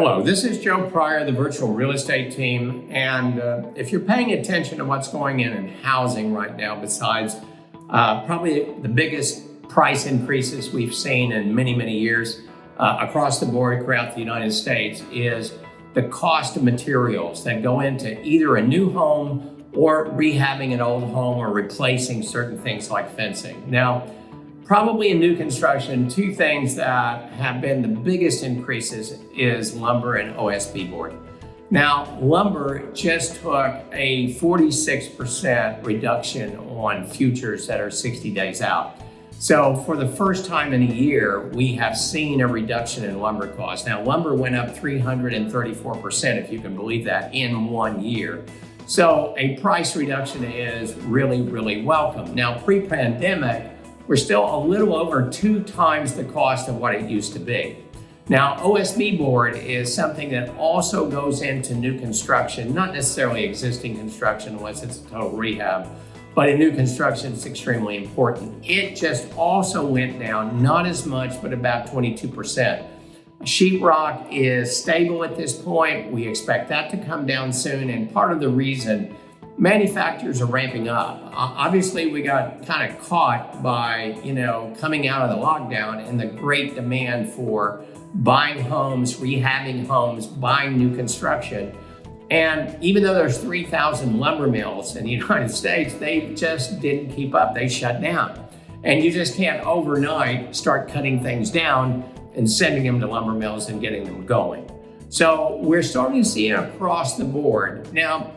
Hello, this is Joe Pryor, the virtual real estate team. And if you're paying attention to what's going in housing right now, besides probably the biggest price increases we've seen in many, many years across the board throughout the United States, is the cost of materials that go into either a new home or rehabbing an old home or replacing certain things like fencing. Now, probably in new construction, two things that have been the biggest increases is lumber and OSB board. Now, lumber just took a 46% reduction on futures that are 60 days out. So for the first time in a year, we have seen a reduction in lumber costs. Now, lumber went up 334%, if you can believe that, in 1 year. So a price reduction is really, really welcome. Now, pre-pandemic, we're still a little over 2 times the cost of what it used to be. Now, OSB board is something that also goes into new construction, not necessarily existing construction unless it's a total rehab, but in new construction, it's extremely important. It just also went down, not as much, but about 22%. Sheetrock is stable at this point. We expect that to come down soon, and part of the reason manufacturers are ramping up. Obviously, we got kind of caught by, coming out of the lockdown and the great demand for buying homes, rehabbing homes, buying new construction. And even though there's 3,000 lumber mills in the United States, they just didn't keep up. They shut down. And you just can't overnight start cutting things down and sending them to lumber mills and getting them going. So we're starting to see it across the board. Now,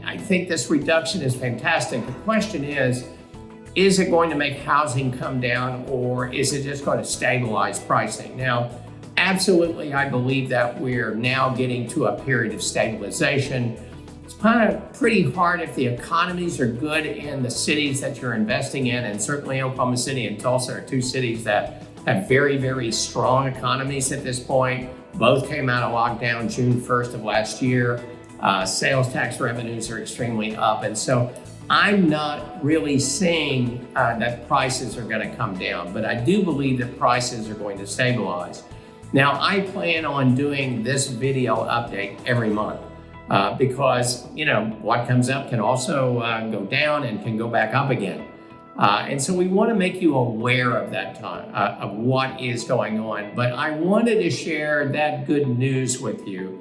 I think this reduction is fantastic. The question is it going to make housing come down, or is it just going to stabilize pricing? Now, absolutely, I believe that we're now getting to a period of stabilization. It's kind of pretty hard if the economies are good in the cities that you're investing in, and certainly Oklahoma City and Tulsa are two cities that have very, very strong economies at this point. Both came out of lockdown June 1st of last year. Sales tax revenues are extremely up. And so I'm not really seeing that prices are going to come down, but I do believe that prices are going to stabilize. Now, I plan on doing this video update every month because, what comes up can also go down and can go back up again. And so we want to make you aware of that time, of what is going on. But I wanted to share that good news with you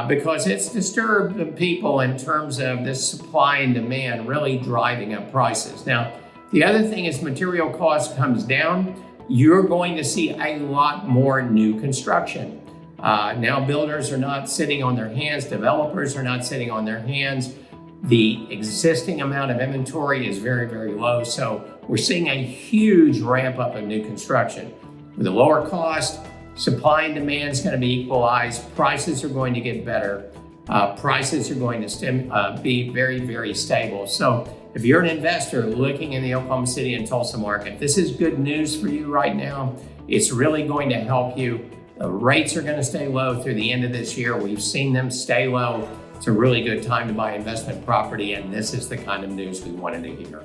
because it's disturbed the people in terms of this supply and demand really driving up prices. Now, the other thing is material cost comes down, you're going to see a lot more new construction. Now, builders are not sitting on their hands, developers are not sitting on their hands. The existing amount of inventory is very, very low. So we're seeing a huge ramp up of new construction. With a lower cost, supply and demand is going to be equalized. Prices are going to get better. Prices are going to be very, very stable. So if you're an investor looking in the Oklahoma City and Tulsa market, this is good news for you right now. It's really going to help you. The rates are going to stay low through the end of this year. We've seen them stay low. It's a really good time to buy investment property, and this is the kind of news we wanted to hear.